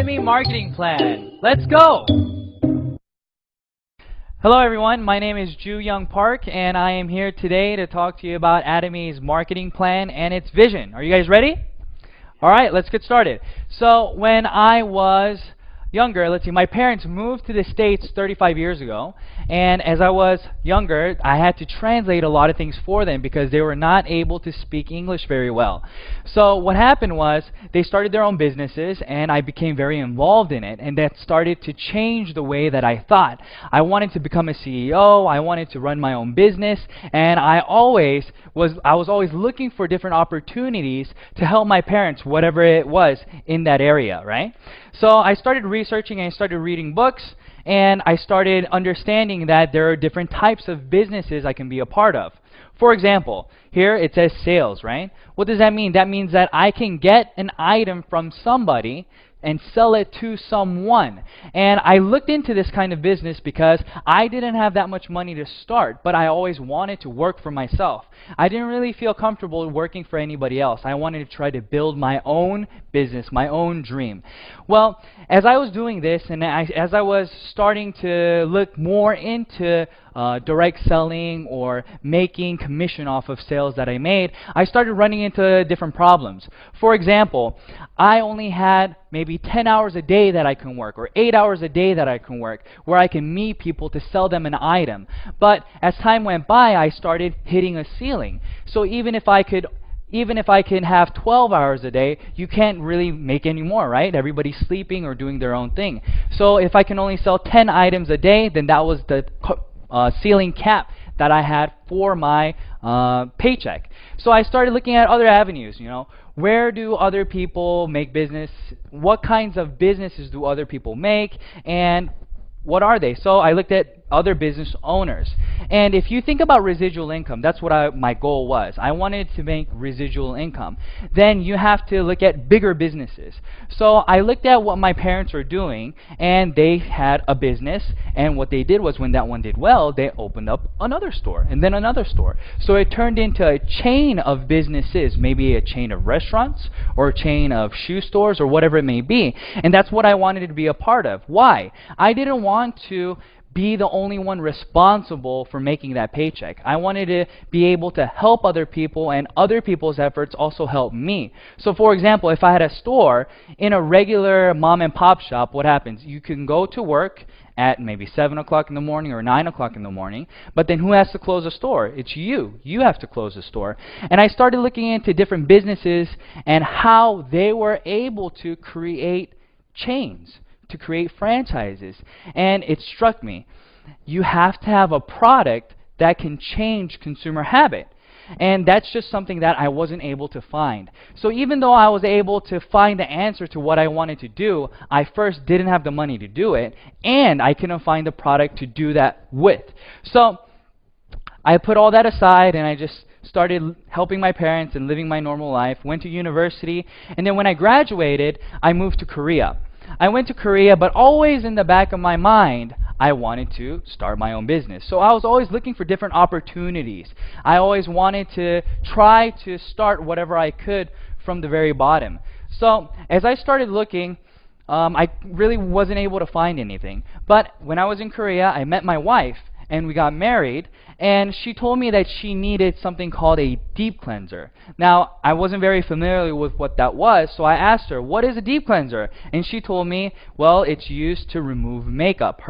Atomy marketing plan. Let's go! Hello everyone, my name is Ju Young Park and I am here today to talk to you about Atomy's marketing plan and its vision. Are you guys ready? Alright, let's get started. So when I was younger, my parents moved to the States 35 years ago, and as I was younger, I had to translate a lot of things for them because they were not able to speak English very well. So what happened was they started their own businesses and I became very involved in it, and that started to change the way that I thought. I wanted to become a CEO, I wanted to run my own business, and I was always looking for different opportunities to help my parents, whatever it was in that area, right? So I started researching and I started reading books, and I started understanding that there are different types of businesses I can be a part of. For example, here it says sales, right? What does that mean? That means that I can get an item from somebody and sell it to someone. And I looked into this kind of business because I didn't have that much money to start, but I always wanted to work for myself. I didn't really feel comfortable working for anybody else. I wanted to try to build my own business, my own dream. Well, as I was doing this and as I was starting to look more into direct selling or making commission off of sales that I made, I started running into different problems. For example, I only had maybe 10 hours a day that I can work, or 8 hours a day that I can work, where I can meet people to sell them an item. But as time went by, I started hitting a ceiling. So even if I can have 12 hours a day, you can't really make any more, right? Everybody's sleeping or doing their own thing. So if I can only sell 10 items a day, then that was the ceiling cap that I had for my paycheck. So I started looking at other avenues, where do other people make business? What kinds of businesses do other people make? And what are they? So I looked at other business owners. And if you think about residual income, that's what my goal was. I wanted to make residual income. Then you have to look at bigger businesses. So I looked at what my parents were doing, and they had a business, and what they did was when that one did well, they opened up another store, and then another store. So it turned into a chain of businesses, maybe a chain of restaurants, or a chain of shoe stores, or whatever it may be. And that's what I wanted to be a part of. Why? I didn't want to be the only one responsible for making that paycheck. I wanted to be able to help other people, and other people's efforts also help me. So for example, if I had a store in a regular mom and pop shop, what happens? You can go to work at maybe 7 o'clock in the morning or 9 o'clock in the morning, but then who has to close the store? It's you. You have to close the store. And I started looking into different businesses and how they were able to create chains, to create franchises. And it struck me, you have to have a product that can change consumer habit. And that's just something that I wasn't able to find. So even though I was able to find the answer to what I wanted to do, I first didn't have the money to do it, and I couldn't find the product to do that with. So I put all that aside and I just started helping my parents and living my normal life, went to university, and then when I graduated, I moved to Korea. I went to Korea, but always in the back of my mind, I wanted to start my own business. So I was always looking for different opportunities. I always wanted to try to start whatever I could from the very bottom. So as I started looking, I really wasn't able to find anything. But when I was in Korea, I met my wife, and we got married, and she told me that she needed something called a deep cleanser. Now, I wasn't very familiar with what that was, so I asked her, what is a deep cleanser? And she told me, well, it's used to remove makeup,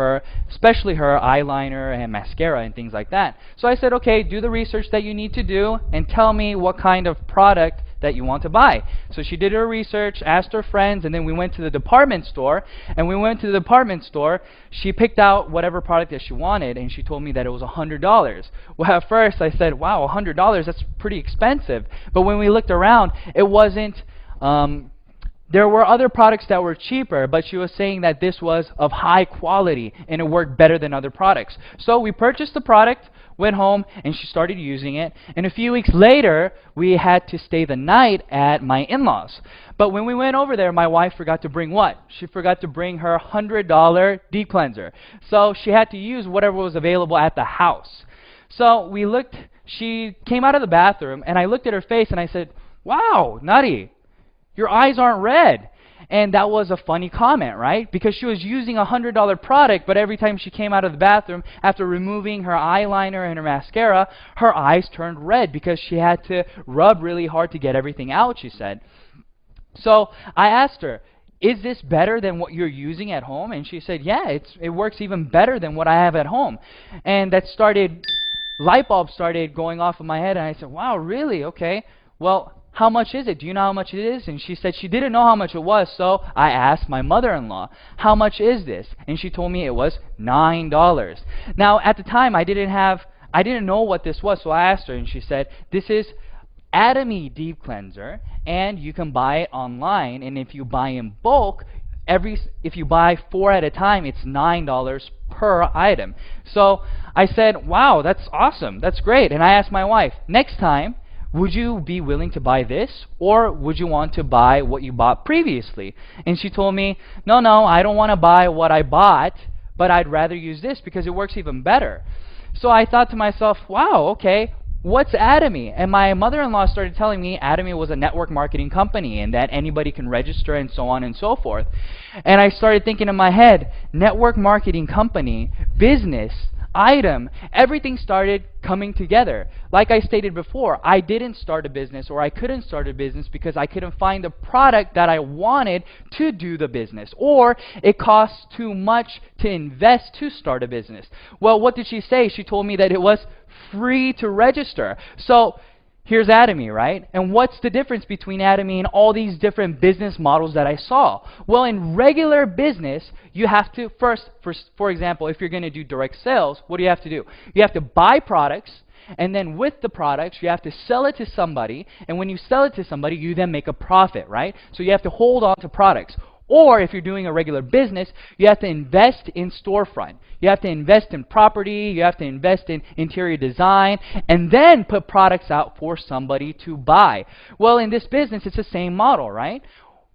especially her eyeliner and mascara and things like that. So I said, okay, do the research that you need to do and tell me what kind of product that you want to buy. So she did her research, asked her friends, and then we went to the department store. And when we went to the department store, she picked out whatever product that she wanted, and she told me that it was $100. Well, at first I said, wow, $100, that's pretty expensive. But when we looked around, it wasn't, there were other products that were cheaper, but she was saying that this was of high quality and it worked better than other products. So we purchased the product, went home, and she started using it. And a few weeks later, we had to stay the night at my in-laws. But when we went over there, my wife forgot to bring what? She forgot to bring her $100 deep cleanser. So she had to use whatever was available at the house. So we looked, she came out of the bathroom, and I looked at her face and I said, wow, Nutty, your eyes aren't red. And that was a funny comment, right? Because she was using a $100 product, but every time she came out of the bathroom after removing her eyeliner and her mascara, her eyes turned red because she had to rub really hard to get everything out, she said. So I asked her, is this better than what you're using at home? And she said, yeah, it works even better than what I have at home. And that started, light bulbs started going off in my head, and I said, wow, really? Okay. Well, how much is it? Do you know how much it is? And she said she didn't know how much it was, so I asked my mother-in-law, how much is this? And she told me it was $9. Now, at the time, I didn't know what this was, so I asked her, and she said, this is Atomy Deep Cleanser, and you can buy it online, and if you buy in bulk, if you buy 4 at a time, it's $9 per item. So I said, wow, that's awesome, that's great. And I asked my wife, next time, would you be willing to buy this, or would you want to buy what you bought previously? And she told me, no, I don't want to buy what I bought, but I'd rather use this because it works even better. So I thought to myself, wow, okay, what's Atomy? And my mother-in-law started telling me Atomy was a network marketing company and that anybody can register and so on and so forth. And I started thinking in my head, network marketing company, business, item, everything started coming together. Like I stated before, I didn't start a business, or I couldn't start a business because I couldn't find the product that I wanted to do the business, or it costs too much to invest to start a business. Well, what did she say? She told me that it was free to register. So here's Atomy, right? And what's the difference between Atomy and all these different business models that I saw? Well, in regular business, you have to first, for example, if you're going to do direct sales, what do you have to do? You have to buy products, and then with the products, you have to sell it to somebody, and when you sell it to somebody, you then make a profit, right? So you have to hold on to products. Or if you're doing a regular business, you have to invest in storefront. You have to invest in property, you have to invest in interior design, and then put products out for somebody to buy. Well, in this business, it's the same model, right?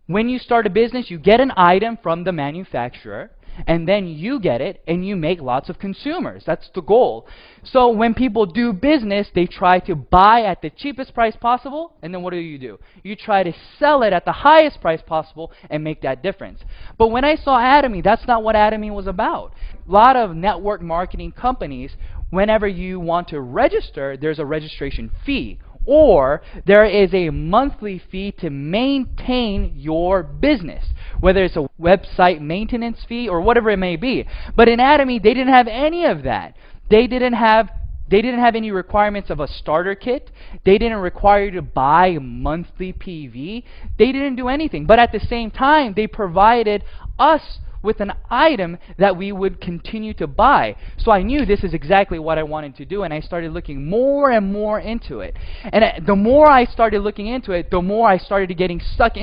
When you start a business, you get an item from the manufacturer, and then you get it, and you make lots of consumers. That's the goal. So when people do business, they try to buy at the cheapest price possible, and then what do? You try to sell it at the highest price possible and make that difference. But when I saw Atomy, that's not what Atomy was about. A lot of network marketing companies, whenever you want to register, there's a registration fee, or there is a monthly fee to maintain your business, whether it's a website maintenance fee or whatever it may be. But in Atomy, they didn't have any of that. They didn't have any requirements of a starter kit. They didn't require you to buy monthly PV. They didn't do anything. But at the same time, they provided us with an item that we would continue to buy. So I knew this is exactly what I wanted to do, and I started looking more and more into it. And the more I started looking into it, the more I started getting sucked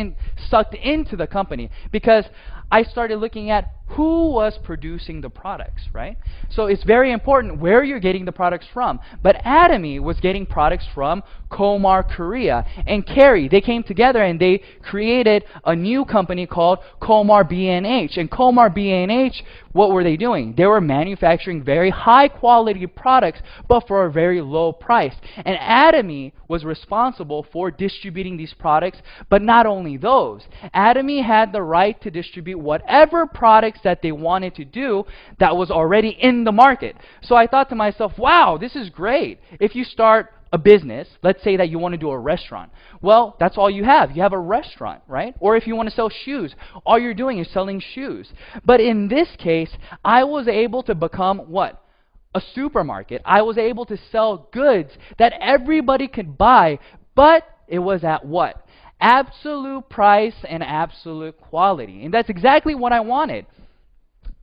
into the company, because I started looking at who was producing the products, right? So it's very important where you're getting the products from. But Atomy was getting products from Komar, Korea, and Kerry. They came together and they created a new company called Komar B&H. And Komar B&H, what were they doing? They were manufacturing very high quality products, but for a very low price. And Atomy was responsible for distributing these products, but not only those. Atomy had the right to distribute whatever products that they wanted to do that was already in the market. So I thought to myself, wow, this is great. If you start a business, let's say that you want to do a restaurant. Well, that's all you have. You have a restaurant, right? Or if you want to sell shoes, all you're doing is selling shoes. But in this case, I was able to become what? A supermarket. I was able to sell goods that everybody could buy, but it was at what? Absolute price and absolute quality. And that's exactly what I wanted.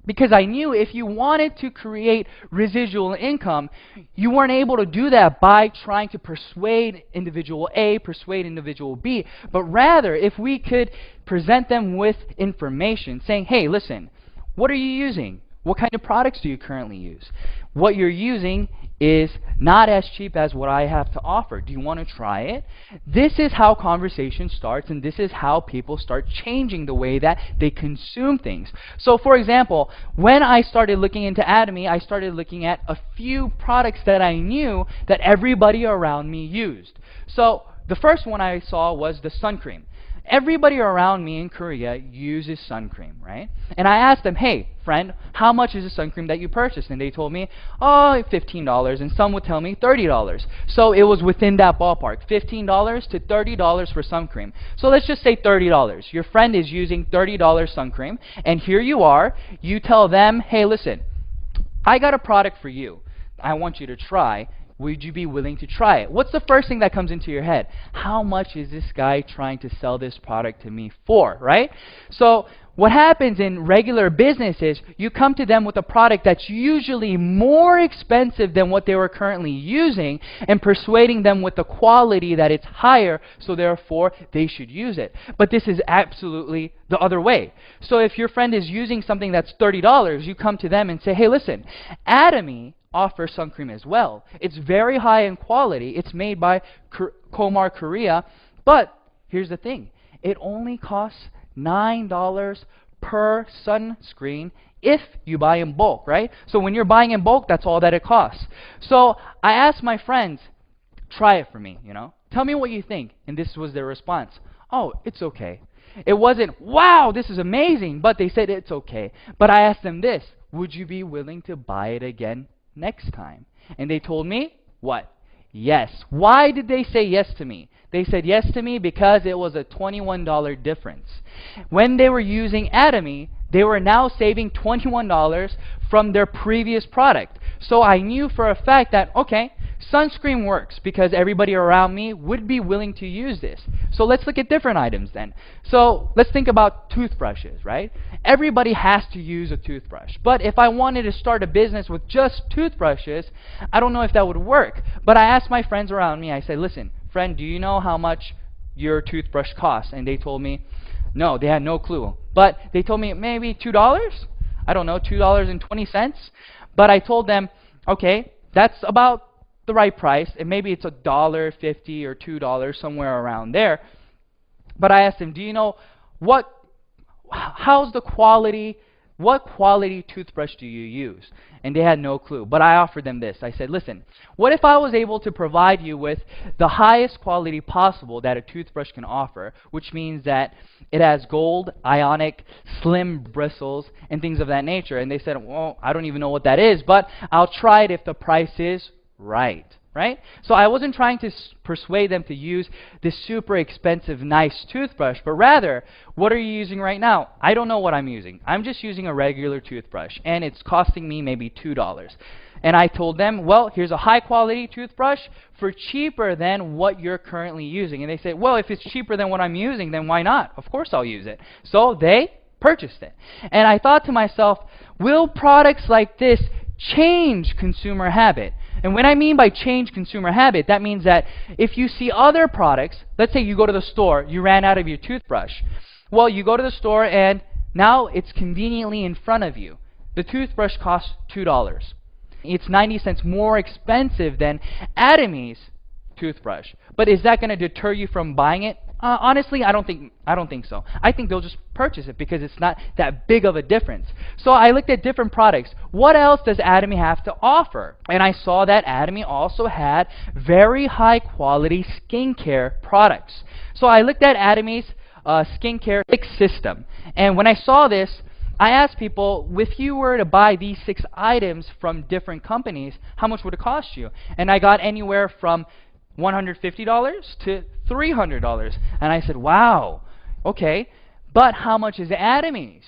Because I knew if you wanted to create residual income, you weren't able to do that by trying to persuade individual A, persuade individual B, but rather if we could present them with information saying, hey, listen, what are you using? What kind of products do you currently use? What you're using is not as cheap as what I have to offer. Do you want to try it? This is how conversation starts, and this is how people start changing the way that they consume things. So for example, when I started looking into Atomy, I started looking at a few products that I knew that everybody around me used. So the first one I saw was the sun cream. everybody around me in Korea uses sun cream, right? And I asked them, hey, friend, how much is the sun cream that you purchased? And they told me, oh, $15. And some would tell me $30. So it was within that ballpark, $15 to $30 for sun cream. So let's just say $30. Your friend is using $30 sun cream, and here you are. You tell them, hey, listen, I got a product for you. I want you to try. Would you be willing to try it? What's the first thing that comes into your head? How much is this guy trying to sell this product to me for, right? So what happens in regular business is you come to them with a product that's usually more expensive than what they were currently using and persuading them with the quality that it's higher, so therefore they should use it. But this is absolutely the other way. So if your friend is using something that's $30, you come to them and say, hey, listen, Atomy offers sun cream as well. It's very high in quality. It's made by Komar Korea. But here's the thing. It only costs $9 per sunscreen if you buy in bulk, right? So when you're buying in bulk, that's all that it costs. So I asked my friends, try it for me, Tell me what you think. And this was their response. Oh, it's okay. It wasn't, wow, this is amazing, but they said it's okay. But I asked them this, would you be willing to buy it again next time? And they told me, what? Yes. Why did they say yes to me? They said yes to me because it was a $21 difference. When they were using Atomy, they were now saving $21 from their previous product. So I knew for a fact that, okay, sunscreen works because everybody around me would be willing to use this. So let's look at different items then. So let's think about toothbrushes, right? Everybody has to use a toothbrush. But if I wanted to start a business with just toothbrushes, I don't know if that would work. But I asked my friends around me, I said, listen, friend, do you know how much your toothbrush costs? And they told me, no, they had no clue. But they told me maybe $2? I don't know, $2.20. But I told them, okay, that's about the right price, and maybe it's $1.50 or $2, somewhere around there. But I asked them, do you know how's the quality, what quality toothbrush do you use? And they had no clue. But I offered them this. I said, listen, what if I was able to provide you with the highest quality possible that a toothbrush can offer, which means that it has gold, ionic, slim bristles, and things of that nature? And they said, well, I don't even know what that is, but I'll try it if the price is right. So I wasn't trying to persuade them to use this super expensive, nice toothbrush, but rather, what are you using right now? I don't know what I'm using. I'm just using a regular toothbrush, and it's costing me maybe $2. And I told them, well, here's a high-quality toothbrush for cheaper than what you're currently using. And they said, well, if it's cheaper than what I'm using, then why not? Of course I'll use it. So they purchased it. And I thought to myself, will products like this change consumer habit? And when I mean by change consumer habit, that means that if you see other products, let's say you go to the store, you ran out of your toothbrush. Well, you go to the store and now it's conveniently in front of you. The toothbrush costs $2. It's 90 cents more expensive than Atomy's toothbrush. But is that going to deter you from buying it? Honestly, I don't think so. I think they'll just purchase it because it's not that big of a difference. So I looked at different products. What else does Atomy have to offer? And I saw that Atomy also had very high quality skincare products. So I looked at Atomy's skincare system. And when I saw this, I asked people, if you were to buy these 6 items from different companies, how much would it cost you? And I got anywhere from $150 to $300. And I said, wow, okay, but how much is Atomy's?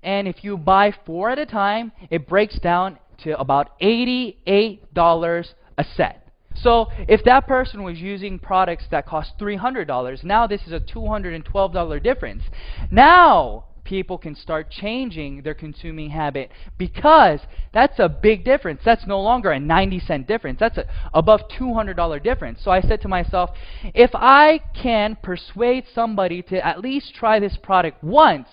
And if you buy 4 at a time, it breaks down to about $88 a set. So if that person was using products that cost $300, now this is a $212 difference. Now people can start changing their consuming habit because that's a big difference. That's no longer a 90-cent difference. That's above $200 difference. So I said to myself, if I can persuade somebody to at least try this product once,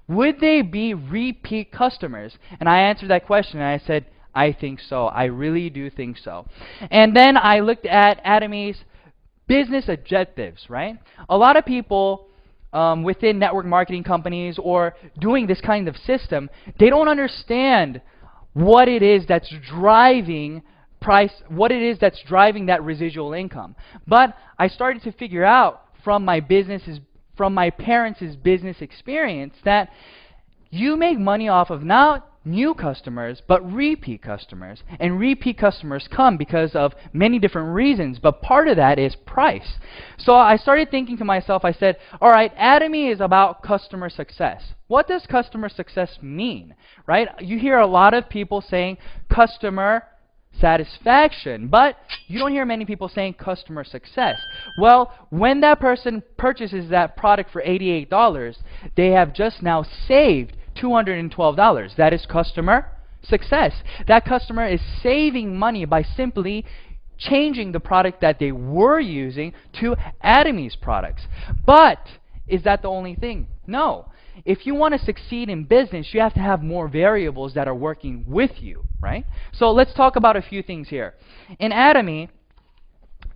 would they be repeat customers? And I answered that question and I said, I think so. I really do think so. And then I looked at Atomy's business objectives, right? A lot of people within network marketing companies or doing this kind of system, they don't understand what it is that's driving what it is that's driving that residual income. But I started to figure out from my business's from my parents' business experience that you make money off of not new customers, but repeat customers. And repeat customers come because of many different reasons, but part of that is price. So I started thinking to myself, I said, all right, Atomy is about customer success. What does customer success mean, right? You hear a lot of people saying customer satisfaction, but you don't hear many people saying customer success. Well, when that person purchases that product for $88, they have just now saved $212. That is customer success. That customer is saving money by simply changing the product that they were using to Atomy's products. But is that the only thing? No. If you want to succeed in business, you have to have more variables that are working with you, right? So let's talk about a few things here. In Atomy,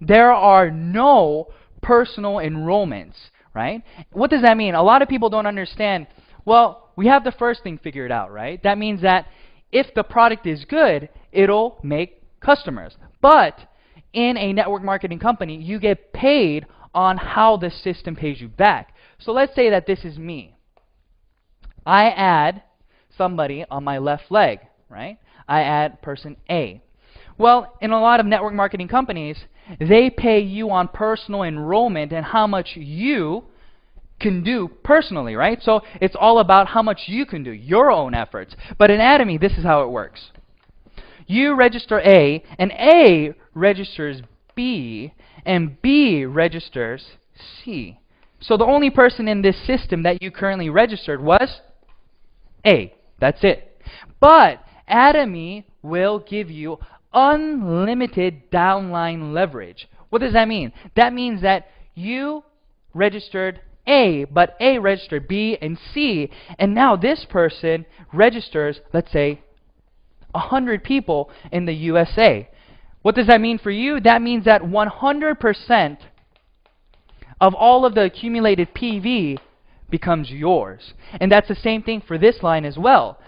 there are no personal enrollments, right? What does that mean? A lot of people don't understand. Well, we have the first thing figured out, right? That means that if the product is good, it'll make customers. But in a network marketing company, you get paid on how the system pays you back. So let's say that this is me. I add somebody on my left leg, right? I add person A. Well, in a lot of network marketing companies, they pay you on personal enrollment and how much you can do personally, right? So it's all about how much you can do, your own efforts. But in Atomy, this is how it works. You register A, and A registers B, and B registers C. So the only person in this system that you currently registered was A. That's it. But Atomy will give you unlimited downline leverage. What does that mean? That means that you registered A, but A registered B and C, and now this person registers, let's say, 100 people in the USA. What does that mean for you? That means that 100% of all of the accumulated PV becomes yours. And that's the same thing for this line as well.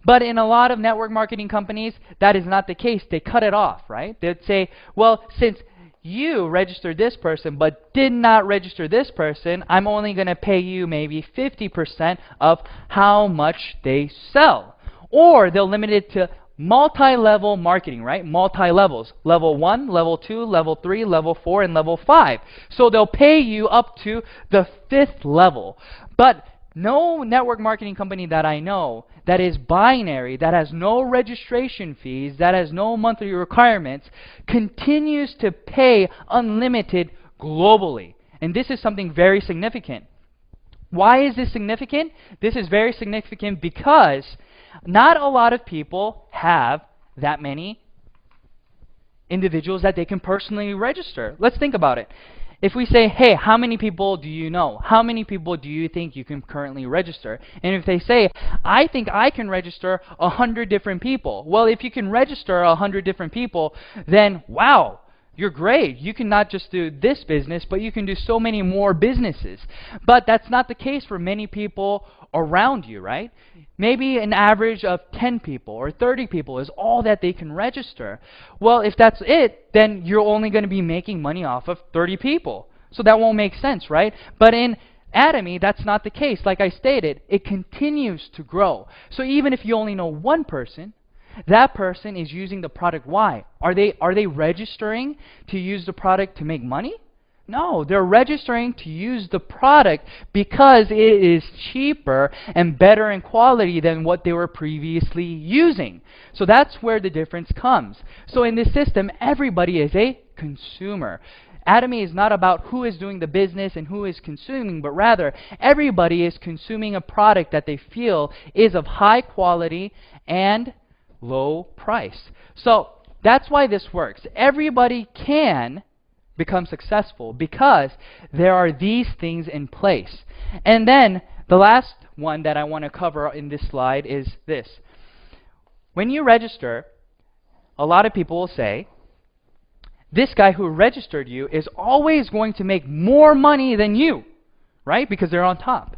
But in a lot of network marketing companies, that is not the case. They cut it off, right? They'd say, well, since you registered this person but did not register this person, I'm only going to pay you maybe 50% of how much they sell. Or they'll limit it to multi-level marketing, right? Multi-levels. Level 1, level 2, level 3, level 4, and level 5. So they'll pay you up to the 5th level. But no network marketing company that I know that is binary, that has no registration fees, that has no monthly requirements, continues to pay unlimited globally. And this is something very significant. Why is this significant? This is very significant because not a lot of people have that many individuals that they can personally register. Let's think about it. If we say, hey, how many people do you know? How many people do you think you can currently register? And if they say, I think I can register 100 different people. Well, if you can register 100 different people, then wow, you're great. You can not just do this business, but you can do so many more businesses. But that's not the case for many people around you, right? Maybe an average of 10 people or 30 people is all that they can register. Well, if that's it, then you're only going to be making money off of 30 people. So that won't make sense, right? But in Atomy, that's not the case. Like I stated, it continues to grow. So even if you only know one person, that person is using the product. Why? Are they registering to use the product to make money? No, they're registering to use the product because it is cheaper and better in quality than what they were previously using. So that's where the difference comes. So in this system, everybody is a consumer. Atomy is not about who is doing the business and who is consuming, but rather everybody is consuming a product that they feel is of high quality and low price. So that's why this works. Everybody can become successful because there are these things in place. And then the last one that I want to cover in this slide is this. When you register, a lot of people will say, this guy who registered you is always going to make more money than you, right? Because they're on top.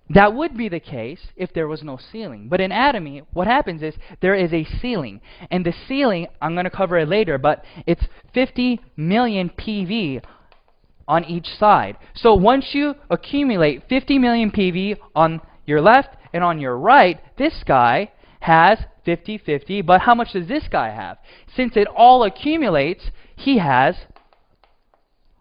That would be the case if there was no ceiling. But in Atomy, what happens is there is a ceiling. And the ceiling, I'm going to cover it later, but it's 50 million PV on each side. So once you accumulate 50 million PV on your left and on your right, this guy has 50-50, but how much does this guy have? Since it all accumulates, he has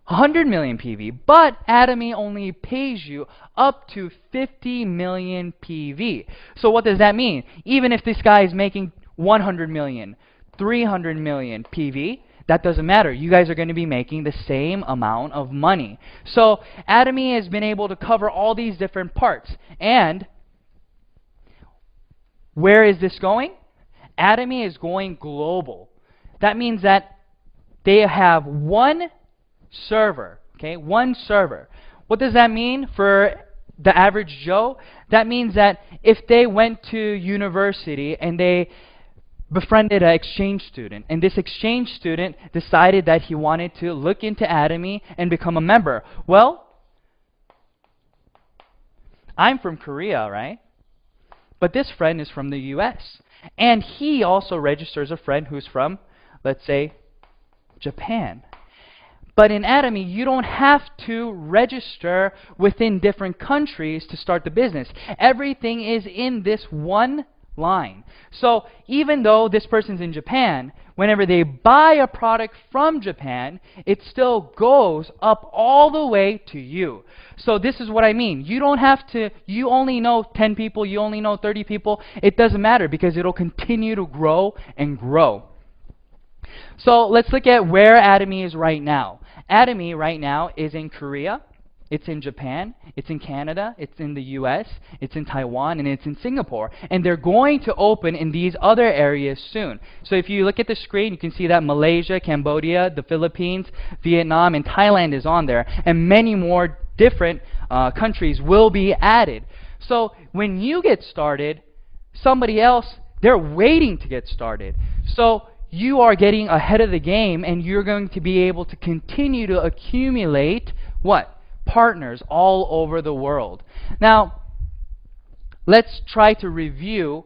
100 million PV, but Atomy only pays you up to 50 million PV. So what does that mean? Even if this guy is making 100 million, 300 million PV, that doesn't matter. You guys are going to be making the same amount of money. So Atomy has been able to cover all these different parts. And where is this going? Atomy is going global. That means that they have one server, okay? One server. What does that mean for the average Joe? That means that if they went to university and they befriended an exchange student, and this exchange student decided that he wanted to look into Atomy and become a member. Well, I'm from Korea, right? But this friend is from the US. And he also registers a friend who's from, let's say, Japan. But in Atomy, you don't have to register within different countries to start the business. Everything is in this one line. So even though this person's in Japan, whenever they buy a product from Japan, it still goes up all the way to you. So this is what I mean. You don't have to, you only know 10 people, you only know 30 people. It doesn't matter because it'll continue to grow and grow. So let's look at where Atomy is right now. Atomy right now is in Korea, it's in Japan, it's in Canada, it's in the US, it's in Taiwan, and it's in Singapore. And they're going to open in these other areas soon. So if you look at the screen, you can see that Malaysia, Cambodia, the Philippines, Vietnam, and Thailand is on there. And many more different countries will be added. So when you get started, somebody else, they're waiting to get started. So you are getting ahead of the game, and you're going to be able to continue to accumulate what? Partners all over the world. Now, let's try to review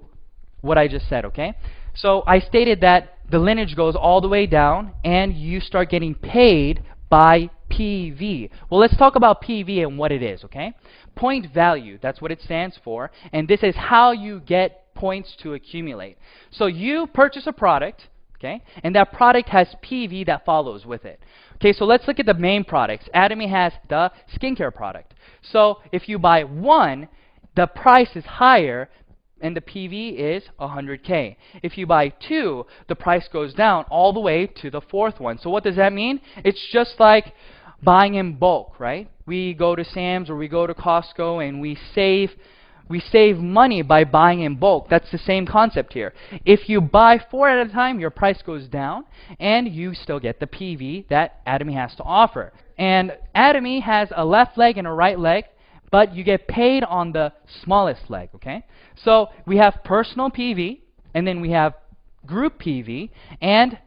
what I just said, okay? So I stated that the lineage goes all the way down, and you start getting paid by PV. Well, let's talk about PV and what it is, okay? Point value, that's what it stands for, and this is how you get points to accumulate. So you purchase a product, okay, and that product has PV that follows with it. Okay, so let's look at the main products. Atomy has the skincare product. So if you buy one, the price is higher and the PV is 100K. If you buy two, the price goes down all the way to the fourth one. So what does that mean? It's just like buying in bulk, right? We go to Sam's or we go to Costco and we save money by buying in bulk. That's the same concept here. If you buy 4 at a time, your price goes down, and you still get the PV that Atomy has to offer. And Atomy has a left leg and a right leg, but you get paid on the smallest leg, okay? So we have personal PV, and then we have group PV, and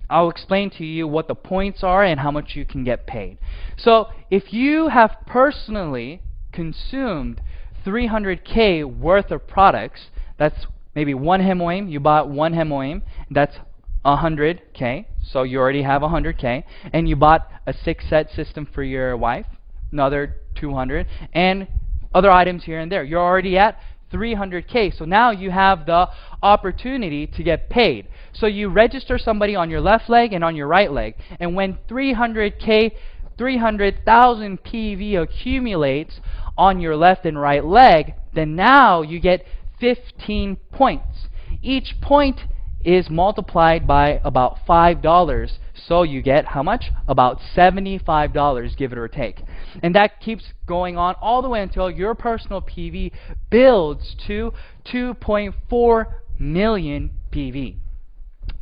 I'll explain to you what the points are and how much you can get paid. So if you have personally consumed 300K worth of products, that's maybe one hemoim, you bought one hemoim, that's 100K, so you already have 100K, and you bought a 6-set system for your wife, another 200, and other items here and there. You're already at 300K, so now you have the opportunity to get paid. So you register somebody on your left leg and on your right leg, and when 300K, 300,000 PV accumulates on your left and right leg, then now you get 15 points. Each point is multiplied by about $5, so you get how much? About $75, give it or take. And that keeps going on all the way until your personal PV builds to 2.4 million PV.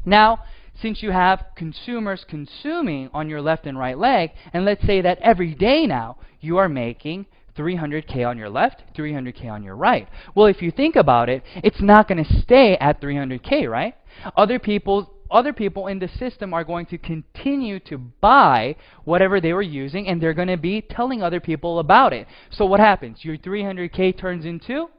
Now, since you have consumers consuming on your left and right leg, and let's say that every day now you are making 300K on your left, 300K on your right. Well, if you think about it, it's not going to stay at 300K, right? Other people in the system are going to continue to buy whatever they were using, and they're going to be telling other people about it. So what happens? Your 300K turns into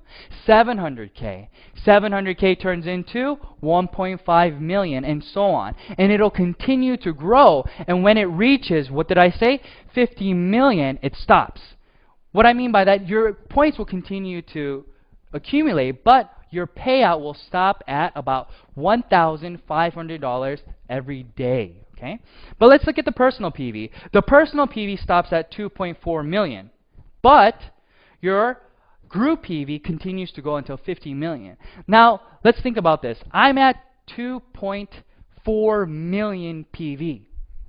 700K. 700K turns into 1.5 million, and so on. And it'll continue to grow. And when it reaches, what did I say? 50 million, it stops. What I mean by that, your points will continue to accumulate, but your payout will stop at about $1,500 every day. Okay? But let's look at the personal PV. The personal PV stops at 2.4 million. But your group PV continues to go until 50 million. Now, let's think about this. I'm at 2.4 million PV.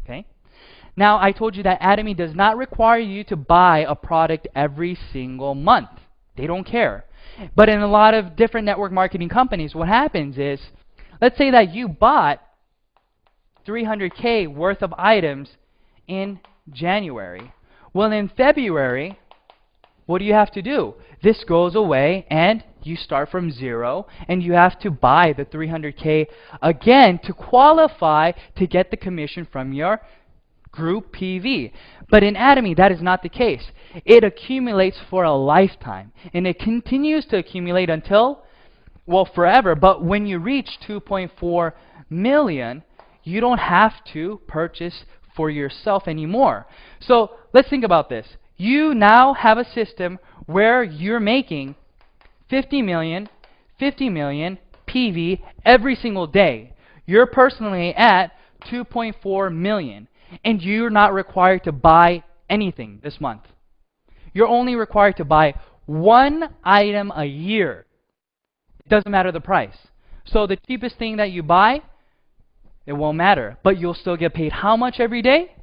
Okay? Now, I told you that Atomy does not require you to buy a product every single month. They don't care. But in a lot of different network marketing companies, what happens is, let's say that you bought 300K worth of items in January. Well, in February, what do you have to do? This goes away and you start from zero, and you have to buy the 300K again to qualify to get the commission from your group PV. But in Atomy, that is not the case. It accumulates for a lifetime, and it continues to accumulate until, well, forever. But when you reach 2.4 million, you don't have to purchase for yourself anymore. So let's think about this. You now have a system where you're making 50 million PV every single day. You're personally at 2.4 million, and you're not required to buy anything this month. You're only required to buy one item a year. It doesn't matter the price. So the cheapest thing that you buy, it won't matter, but you'll still get paid how much every day?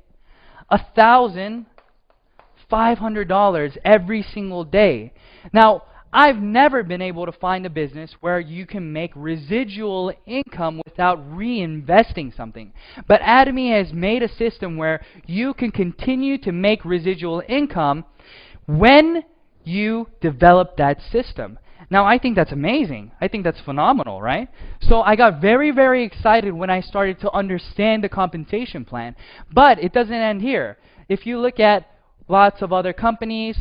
$1,500 every single day. Now, I've never been able to find a business where you can make residual income without reinvesting something. But Atomy has made a system where you can continue to make residual income when you develop that system. Now, I think that's amazing. I think that's phenomenal, right? So I got very, very excited when I started to understand the compensation plan. But it doesn't end here. If you look at lots of other companies,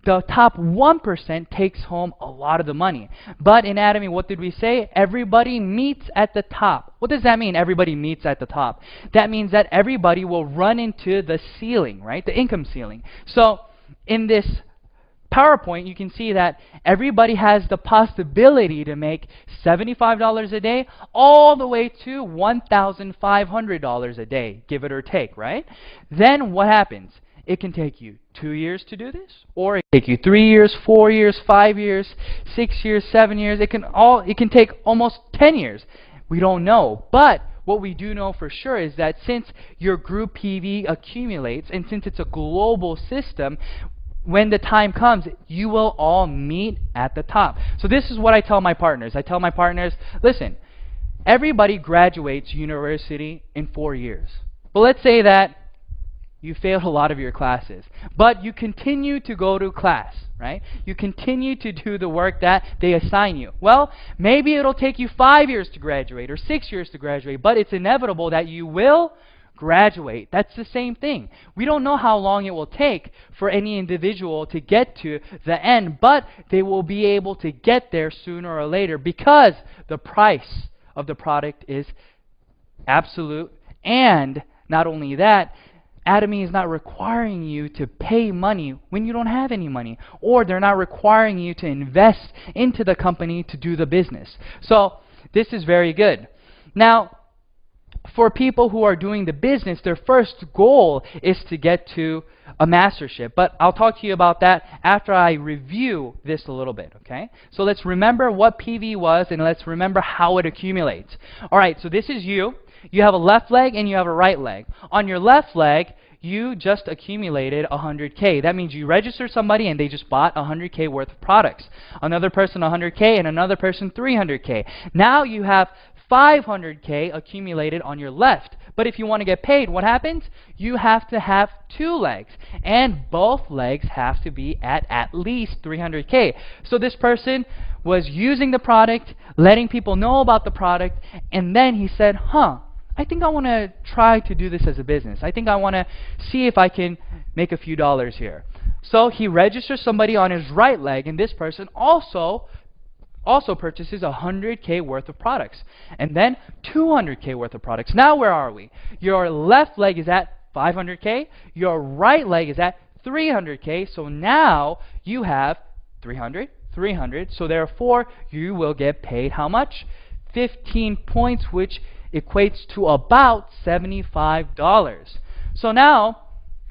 the top 1% takes home a lot of the money. But in Atomy, what did we say? Everybody meets at the top. What does that mean, everybody meets at the top? That means that everybody will run into the ceiling, right? The income ceiling. So in this PowerPoint, you can see that everybody has the possibility to make $75 a day all the way to $1,500 a day, give it or take, right? Then what happens? It can take you 2 years to do this, or it can take you 3 years, 4 years, 5 years, 6 years, 7 years. It can take almost 10 years. We don't know. But what we do know for sure is that since your group PV accumulates, and since it's a global system, when the time comes, you will all meet at the top. So this is what I tell my partners. I tell my partners, listen, everybody graduates university in 4 years. But let's say that you failed a lot of your classes, but you continue to go to class, right? You continue to do the work that they assign you. Well, maybe it'll take you 5 years to graduate or 6 years to graduate, but it's inevitable that you will graduate. That's the same thing. We don't know how long it will take for any individual to get to the end, but they will be able to get there sooner or later because the price of the product is absolute. And not only that, Atomy is not requiring you to pay money when you don't have any money, or they're not requiring you to invest into the company to do the business. So this is very good. Now, for people who are doing the business, their first goal is to get to a mastership. But I'll talk to you about that after I review this a little bit, okay? So let's remember what PV was, and let's remember how it accumulates. All right, so this is you. You have a left leg and you have a right leg. On your left leg, you just accumulated 100K. That means you registered somebody and they just bought 100K worth of products. Another person 100K and another person 300K. Now you have 500K accumulated on your left. But if you want to get paid, what happens? You have to have 2 legs, and both legs have to be at least 300K. So this person was using the product, letting people know about the product, and then he said, I think I want to try to do this as a business. I think I want to see if I can make a few dollars here. So he registers somebody on his right leg, and this person also purchases 100K worth of products, and then 200K worth of products. Now where are we? Your left leg is at 500K, your right leg is at 300K, so now you have 300, 300, so therefore you will get paid how much? 15 points, which equates to about $75. So now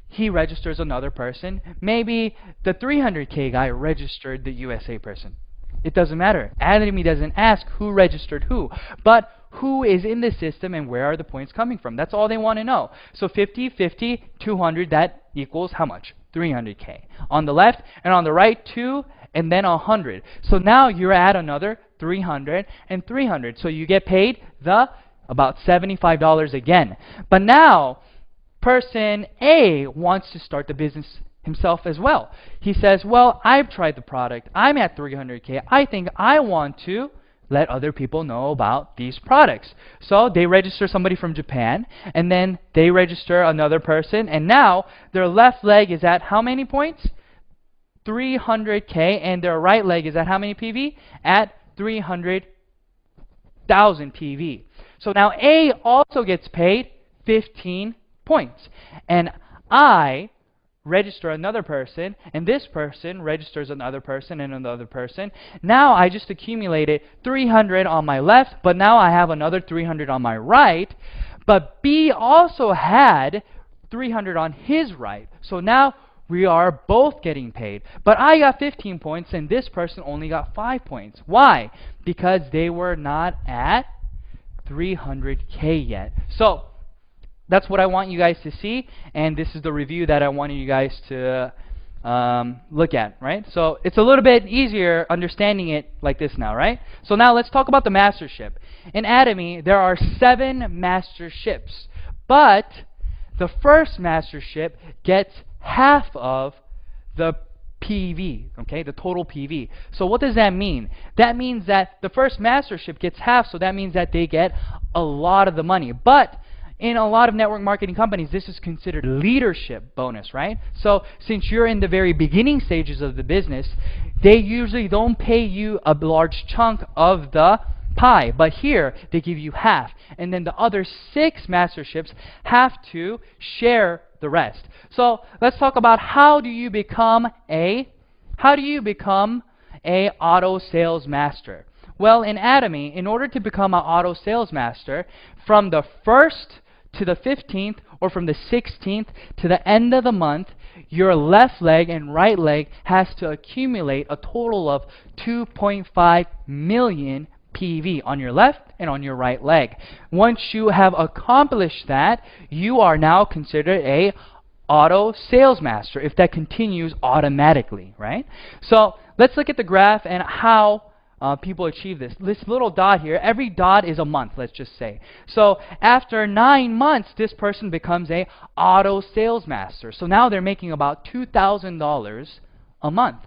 he registers another person. Maybe the 300K guy registered the USA person. It doesn't matter. Atomy doesn't ask who registered who, but who is in the system and where are the points coming from. That's all they want to know. So 50, 50, 200, that equals how much? 300K. On the left and on the right, 2 and then 100. So now you're at another 300 and 300. So you get paid about $75 again. But now person A wants to start the business himself as well. He says, well, I've tried the product. I'm at 300K. I think I want to let other people know about these products. So they register somebody from Japan, and then they register another person, and now their left leg is at how many points? 300K, and their right leg is at how many PV? At 300,000 PV. So now A also gets paid 15 points. And I register another person, and this person registers another person and another person. Now I just accumulated 300 on my left, but now I have another 300 on my right. But B also had 300 on his right. So now we are both getting paid. But I got 15 points, and this person only got 5 points. Why? Because they were not at 300K yet. So that's what I want you guys to see, and this is the review that I wanted you guys to look at, right? So it's a little bit easier understanding it like this now, right? So now let's talk about the mastership. In Atomy, there are 7 masterships, but the first mastership gets half of the PV, okay, the total PV. So what does that mean? That means that the first mastership gets half, so that means that they get a lot of the money. But in a lot of network marketing companies, this is considered leadership bonus, right? So since you're in the very beginning stages of the business, they usually don't pay you a large chunk of the pie, but here they give you half, and then the other 6 masterships have to share the rest. So let's talk about how do you become a auto sales master. Well, in Atomy, in order to become an auto sales master, from the 1st to the 15th, or from the 16th to the end of the month, your left leg and right leg has to accumulate a total of 2.5 million PV on your left and on your right leg. Once you have accomplished that, you are now considered a auto sales master if that continues automatically, right? So let's look at the graph and how people achieve this. This little dot here, every dot is a month, let's just say. So after 9 months, this person becomes a auto sales master. So now they're making about $2,000 a month.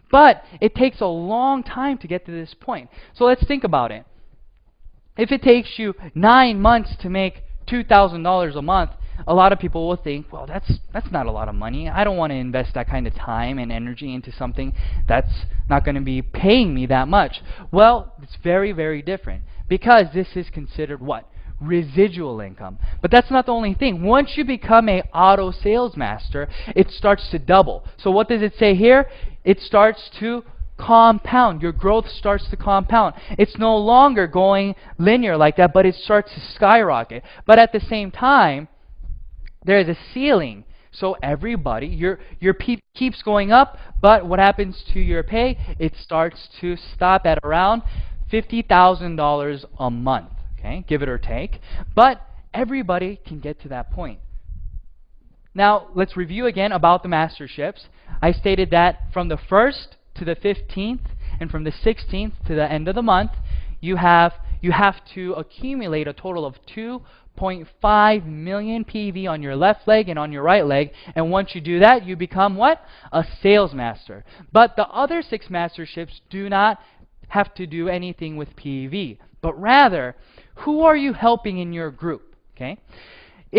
But it takes a long time to get to this point. So let's think about it. If it takes you 9 months to make $2,000 a month, a lot of people will think, well, that's not a lot of money. I don't want to invest that kind of time and energy into something that's not going to be paying me that much. Well, it's very, very different, because this is considered what? Residual income. But that's not the only thing. Once you become a auto sales master, it starts to double. So what does it say here? It starts to compound. Your growth starts to compound. It's no longer going linear like that, but it starts to skyrocket. But at the same time, there is a ceiling. So everybody, your pay keeps going up, but what happens to your pay? It starts to stop at around $50,000 a month, okay, give it or take. But everybody can get to that point. Now, let's review again about the masterships. I stated that from the 1st to the 15th and from the 16th to the end of the month, you have to accumulate a total of 2.5 million PV on your left leg and on your right leg. And once you do that, you become what? A sales master. But the other 6 masterships do not have to do anything with PV, but rather, who are you helping in your group? Okay?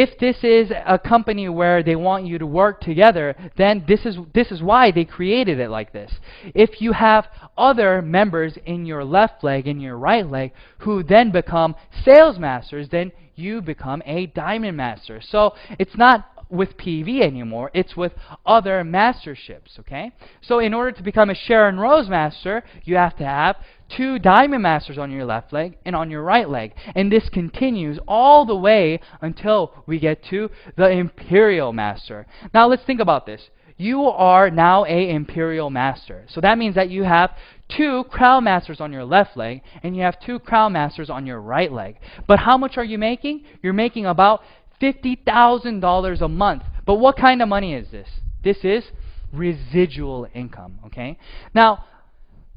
If this is a company where they want you to work together, then this is why they created it like this. If you have other members in your left leg and your right leg who then become sales masters, then you become a diamond master. So it's not with PV anymore, it's with other masterships, okay? So in order to become a Sharon Rose master, you have to have 2 diamond masters on your left leg and on your right leg. And this continues all the way until we get to the Imperial Master. Now let's think about this. You are now a Imperial Master. So that means that you have 2 Crown Masters on your left leg and you have 2 Crown Masters on your right leg. But how much are you making? You're making about $50,000 a month. But what kind of money is this? This is residual income, okay? Now,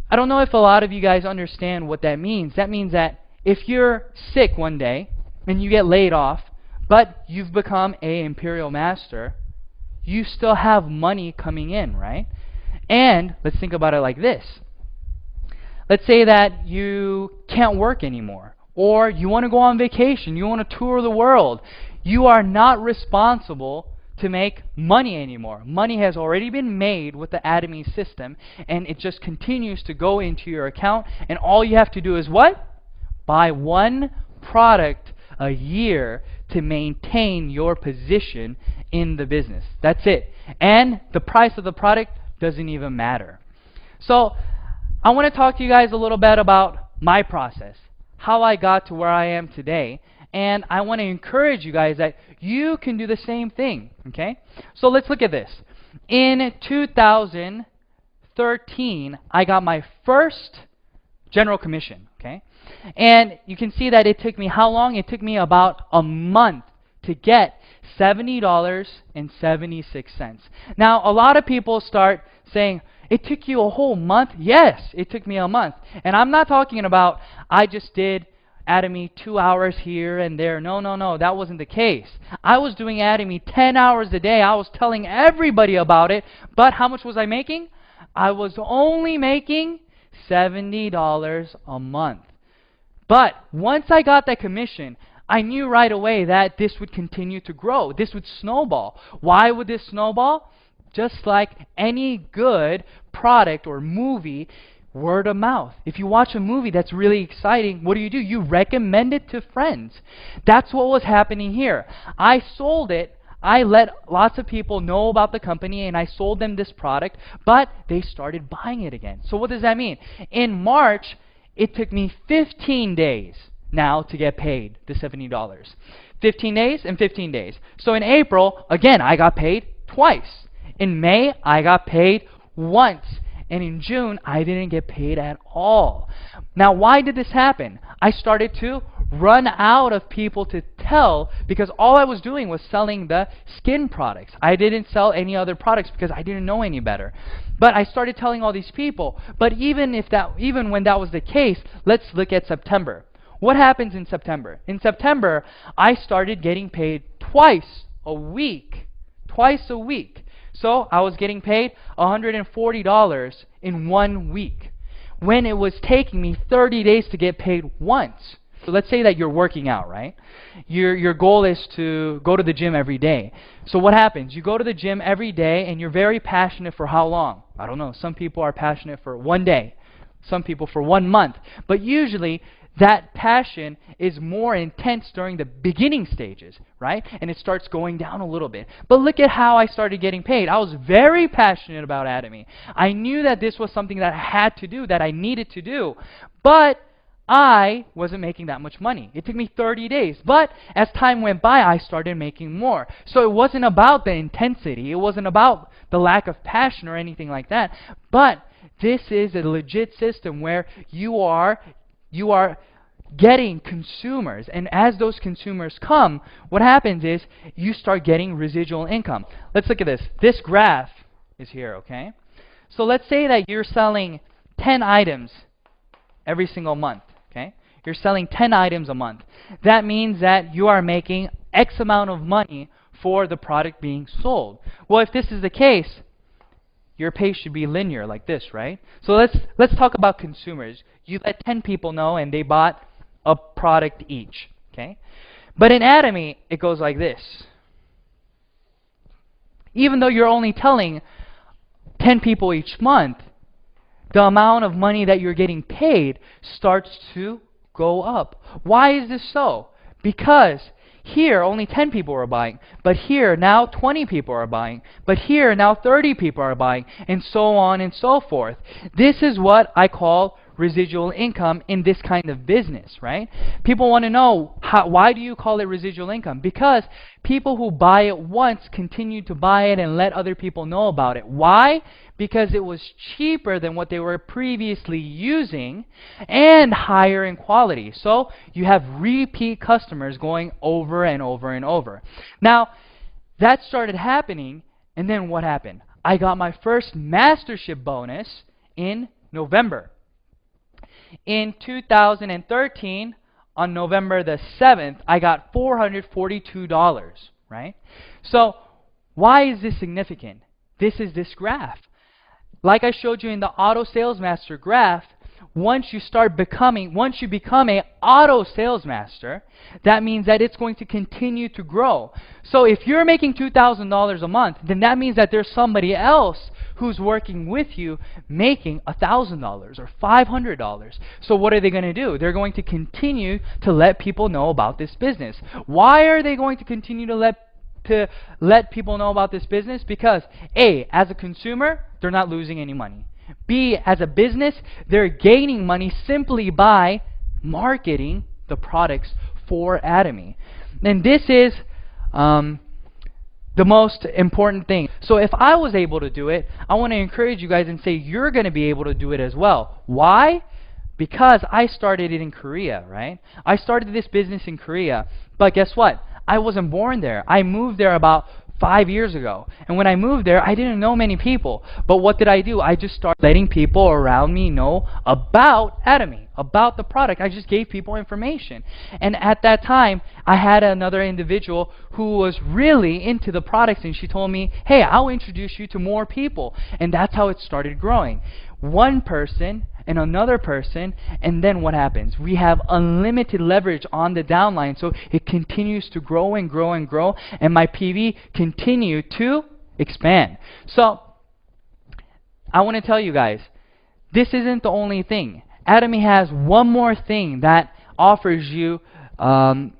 I don't know if a lot of you guys understand what that means. That means that if you're sick one day and you get laid off, but you've become a Imperial Master, you still have money coming in, right? And let's think about it like this. Let's say that you can't work anymore, or you want to go on vacation, you want to tour the world. You are not responsible to make money anymore. Money has already been made with the Atomy system, and it just continues to go into your account, and all you have to do is what? Buy 1 product a year to maintain your position in the business. That's it. And the price of the product doesn't even matter. So I want to talk to you guys a little bit about my process, how I got to where I am today. And I want to encourage you guys that you can do the same thing, okay? So let's look at this. In 2013, I got my first general commission, okay? And you can see that it took me how long? It took me about a month to get $70.76. Now, a lot of people start saying, it took you a whole month? Yes, it took me a month. And I'm not talking about I just did Atomy 2 hours here and there. No, that wasn't the case. I was doing Atomy 10 hours a day. I was telling everybody about it. But how much was I making? I was only making $70 a month. But once I got that commission, I knew right away that this would continue to grow. This would snowball. Why would this snowball? Just like any good product or movie, word of mouth. If you watch a movie that's really exciting, what do? You recommend it to friends. That's what was happening here. I sold it. I let lots of people know about the company and I sold them this product, but they started buying it again. So what does that mean? In March, it took me 15 days now to get paid the $70. 15 days and 15 days. So in April, again, I got paid twice. In May, I got paid once. And in June, I didn't get paid at all. Now, why did this happen? I started to run out of people to tell because all I was doing was selling the skin products. I didn't sell any other products because I didn't know any better. But I started telling all these people. But even when that was the case, let's look at September. What happens in September? In September, I started getting paid twice a week. Twice a week. So I was getting paid $140 in 1 week when it was taking me 30 days to get paid once. So let's say that you're working out, right? Your goal is to go to the gym every day. So what happens? You go to the gym every day and you're very passionate for how long? I don't know. Some people are passionate for 1 day. Some people for 1 month. But usually that passion is more intense during the beginning stages, right? And it starts going down a little bit. But look at how I started getting paid. I was very passionate about Atomy. I knew that this was something that I had to do, that I needed to do. But I wasn't making that much money. It took me 30 days. But as time went by, I started making more. So it wasn't about the intensity. It wasn't about the lack of passion or anything like that. But this is a legit system where you are getting consumers, and as those consumers come, what happens is you start getting residual income. Let's look at this. This graph is here, okay? So let's say that you're selling 10 items every single month, okay? You're selling 10 items a month. That means that you are making X amount of money for the product being sold. Well, if this is the case, your pay should be linear like this, right? So let's talk about consumers. You let 10 people know and they bought a product each, okay? But in Atomy, it goes like this. Even though you're only telling 10 people each month, the amount of money that you're getting paid starts to go up. Why is this so? Because here only 10 people are buying, but here now 20 people are buying, but here now 30 people are buying, and so on and so forth. This is what I call residual income in this kind of business, right? People want to know, why do you call it residual income? Because people who buy it once continue to buy it and let other people know about it. Why? Because it was cheaper than what they were previously using and higher in quality. So you have repeat customers going over and over and over. Now, that started happening, and then what happened? I got my first mastership bonus in November. In 2013, on November the 7th, I got $442, right? So why is this significant? This is this graph. Like I showed you in the Auto Sales Master graph, once you become a auto sales master, that means that it's going to continue to grow. So if you're making $2,000 a month, then that means that there's somebody else who's working with you making $1,000 or $500. So what are they going to do? They're going to continue to let people know about this business. Why are they going to continue to let people know about this business? Because A, as a consumer, they're not losing any money. B, as a business, they're gaining money simply by marketing the products for Atomy. And this is the most important thing. So if I was able to do it, I want to encourage you guys and say you're going to be able to do it as well. Why? Because I started it in Korea, right? I started this business in Korea, but guess what? I wasn't born there. I moved there about 5 years ago. And when I moved there, I didn't know many people. But what did I do? I just started letting people around me know about Atomy, about the product. I just gave people information. And at that time, I had another individual who was really into the products, and she told me, hey, I'll introduce you to more people. And that's how it started growing. One person and another person, and then what happens? We have unlimited leverage on the downline, so it continues to grow and grow and grow, and my PV continue to expand. So I want to tell you guys, this isn't the only thing. Atomy has one more thing that offers you the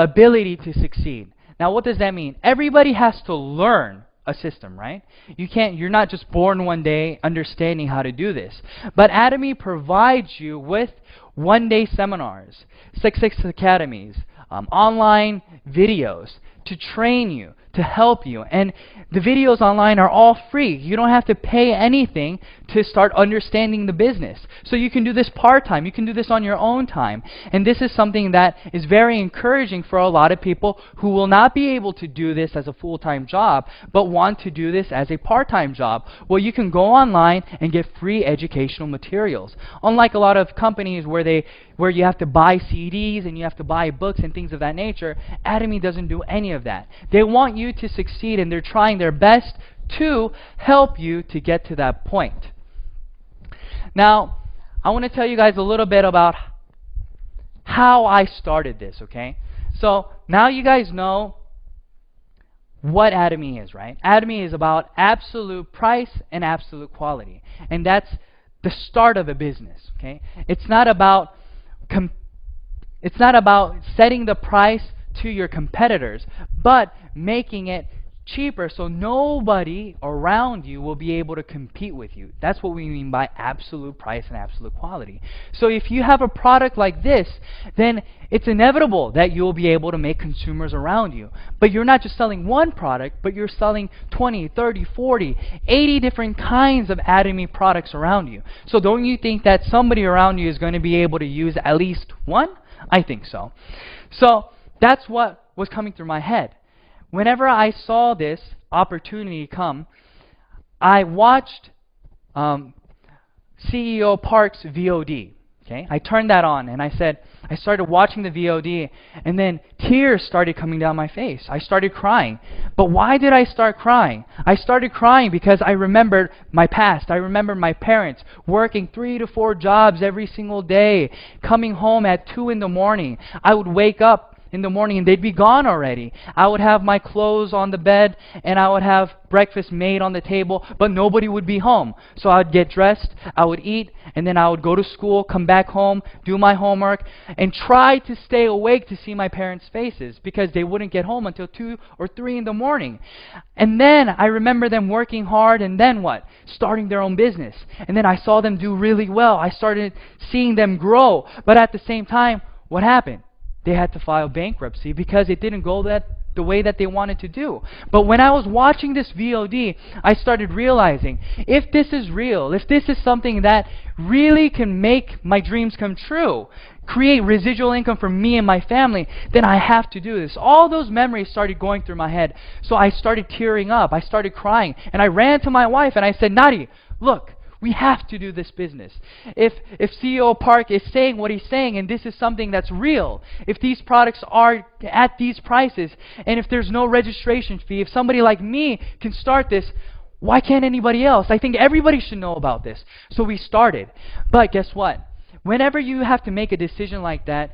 ability to succeed. Now, what does that mean? Everybody has to learn a system, right? You're not just born one day understanding how to do this. But Atomy provides you with one-day seminars, 6 academies, online videos to train you, to help you. And the videos online are all free. You don't have to pay anything to start understanding the business. So you can do this part-time. You can do this on your own time. And this is something that is very encouraging for a lot of people who will not be able to do this as a full-time job, but want to do this as a part-time job. Well, you can go online and get free educational materials. Unlike a lot of companies where you have to buy CDs and you have to buy books and things of that nature, Atomy doesn't do any of that. They want you to succeed, and they're trying their best to help you to get to that point. Now, I want to tell you guys a little bit about how I started this, okay? So now you guys know what Atomy is, right? Atomy is about absolute price and absolute quality. And that's the start of a business, okay? It's not about setting the price to your competitors, but making it cheaper so nobody around you will be able to compete with you. That's what we mean by absolute price and absolute quality. So if you have a product like this, then it's inevitable that you'll be able to make consumers around you. But you're not just selling one product, but you're selling 20, 30, 40, 80 different kinds of Atomy products around you. So don't you think that somebody around you is going to be able to use at least one? I think so. So that's what was coming through my head. Whenever I saw this opportunity come, I watched CEO Park's VOD. Okay, I turned that on and I started watching the VOD, and then tears started coming down my face. I started crying. But why did I start crying? I started crying because I remembered my past. I remembered my parents working 3 to 4 jobs every single day, coming home at 2 in the morning. I would wake up in the morning and they'd be gone already. I would have my clothes on the bed and I would have breakfast made on the table, but nobody would be home. So I would get dressed, I would eat, and then I would go to school, come back home, do my homework, and try to stay awake to see my parents' faces because they wouldn't get home until 2 or 3 in the morning. And then I remember them working hard, and then what? Starting their own business. And then I saw them do really well. I started seeing them grow. But at the same time, what happened? They had to file bankruptcy because it didn't go the way that they wanted to do. But when I was watching this VOD, I started realizing, if this is real, if this is something that really can make my dreams come true, create residual income for me and my family, then I have to do this. All those memories started going through my head. So I started tearing up. I started crying. And I ran to my wife and I said, Nadi, look, we have to do this business. If CEO Park is saying what he's saying, and this is something that's real, if these products are at these prices, and if there's no registration fee, if somebody like me can start this, why can't anybody else? I think everybody should know about this. So we started. But guess what? Whenever you have to make a decision like that,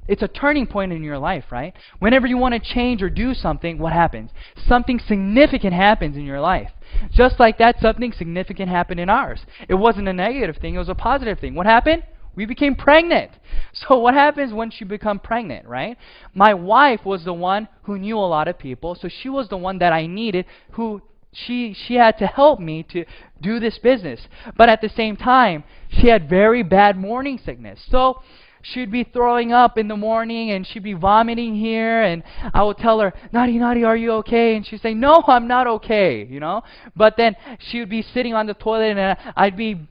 it's a turning point in your life, right? Whenever you want to change or do something, what happens? Something significant happens in your life. Just like that, something significant happened in ours. It wasn't a negative thing, it was a positive thing. What happened? We became pregnant. So what happens once you become pregnant, right? My wife was the one who knew a lot of people, so she was the one that I needed, who she had to help me to do this business. But at the same time, she had very bad morning sickness. So she'd be throwing up in the morning and she'd be vomiting here, and I would tell her, Nadi, are you okay? And she'd say, no, I'm not okay, you know? But then she would be sitting on the toilet and I'd be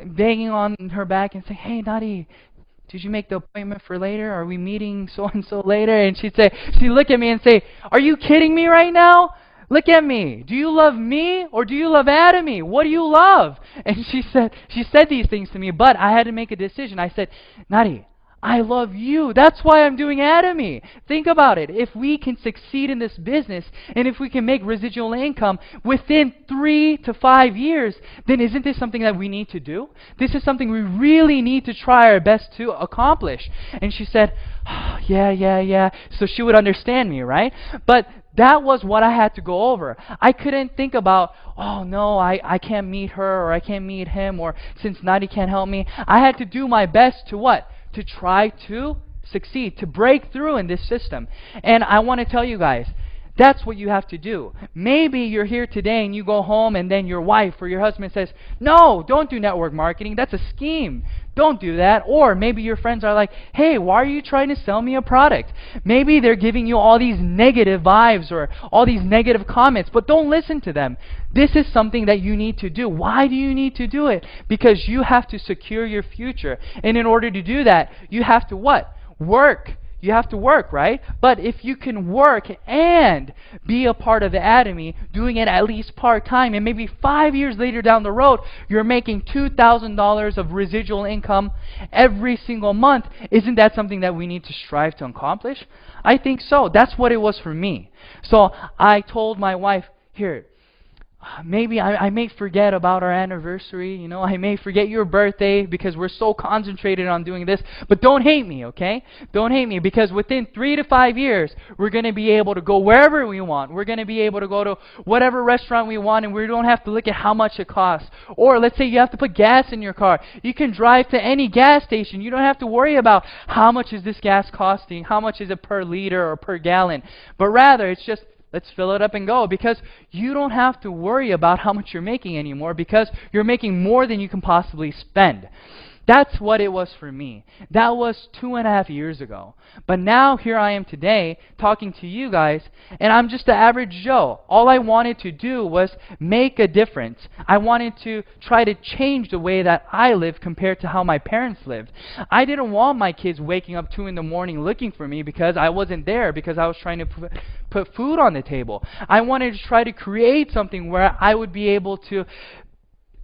banging on her back and say, hey, Nadi, did you make the appointment for later? Are we meeting so-and-so later? And she'd look at me and say, are you kidding me right now? Look at me. Do you love me or do you love Atomy? What do you love? And she said these things to me, but I had to make a decision. I said, Nadi, I love you. That's why I'm doing Atomy. Think about it. If we can succeed in this business and if we can make residual income within 3 to 5 years, then isn't this something that we need to do? This is something we really need to try our best to accomplish. And she said, oh, yeah. So she would understand me, right? But that was what I had to go over. I couldn't think about, oh no, I can't meet her or I can't meet him, or since Nadi can't help me. I had to do my best to what? To try to succeed, to break through in this system. And I want to tell you guys, that's what you have to do. Maybe you're here today and you go home and then your wife or your husband says, no, don't do network marketing. That's a scheme. Don't do that. Or maybe your friends are like, hey, why are you trying to sell me a product? Maybe they're giving you all these negative vibes or all these negative comments, but don't listen to them. This is something that you need to do. Why do you need to do it? Because you have to secure your future. And in order to do that, you have to what? Work. You have to work, right? But if you can work and be a part of the Atomy, doing it at least part-time, and maybe 5 years later down the road, you're making $2,000 of residual income every single month, isn't that something that we need to strive to accomplish? I think so. That's what it was for me. So I told my wife, here, maybe I may forget about our anniversary, you know, I may forget your birthday because we're so concentrated on doing this, but don't hate me, okay? Don't hate me, because within 3 to 5 years, we're going to be able to go wherever we want. We're going to be able to go to whatever restaurant we want, and we don't have to look at how much it costs. Or let's say you have to put gas in your car. You can drive to any gas station. You don't have to worry about how much is this gas costing, how much is it per liter or per gallon, but rather it's just, let's fill it up and go, because you don't have to worry about how much you're making anymore, because you're making more than you can possibly spend. That's what it was for me. That was 2.5 years ago. But now here I am today talking to you guys, and I'm just the average Joe. All I wanted to do was make a difference. I wanted to try to change the way that I live compared to how my parents lived. I didn't want my kids waking up 2 in the morning looking for me because I wasn't there, because I was trying to put food on the table. I wanted to try to create something where I would be able to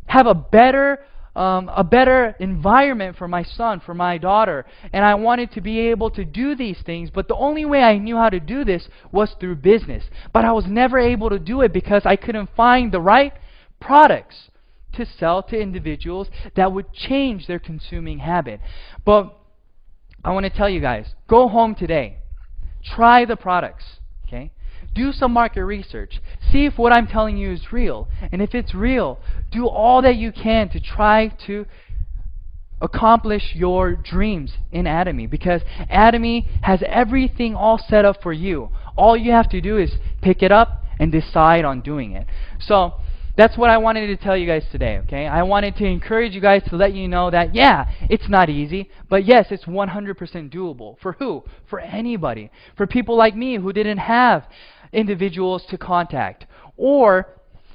have a better a better environment for my son, for my daughter, and I wanted to be able to do these things, but the only way I knew how to do this was through business. But I was never able to do it because I couldn't find the right products to sell to individuals that would change their consuming habit. But I want to tell you guys, go home today, try the products, okay? Do some market research. See if what I'm telling you is real. And if it's real, do all that you can to try to accomplish your dreams in Atomy, because Atomy has everything all set up for you. All you have to do is pick it up and decide on doing it. So that's what I wanted to tell you guys today, okay? I wanted to encourage you guys to let you know that, yeah, it's not easy, but yes, it's 100% doable. For who? For anybody. For people like me who didn't have individuals to contact, or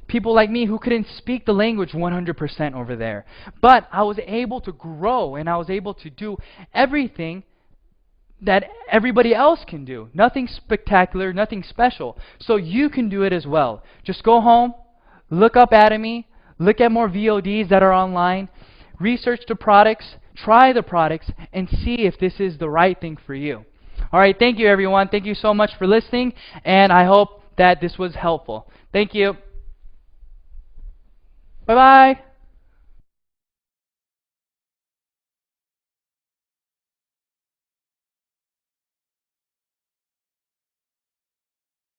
people like me who couldn't speak the language 100% over there. But I was able to grow, and I was able to do everything that everybody else can do. Nothing spectacular, nothing special. So you can do it as well. Just go home, look up Atomy, look at more VODs that are online, research the products, try the products, and see if this is the right thing for you. All right, thank you, everyone. Thank you so much for listening, and I hope that this was helpful. Thank you. Bye-bye.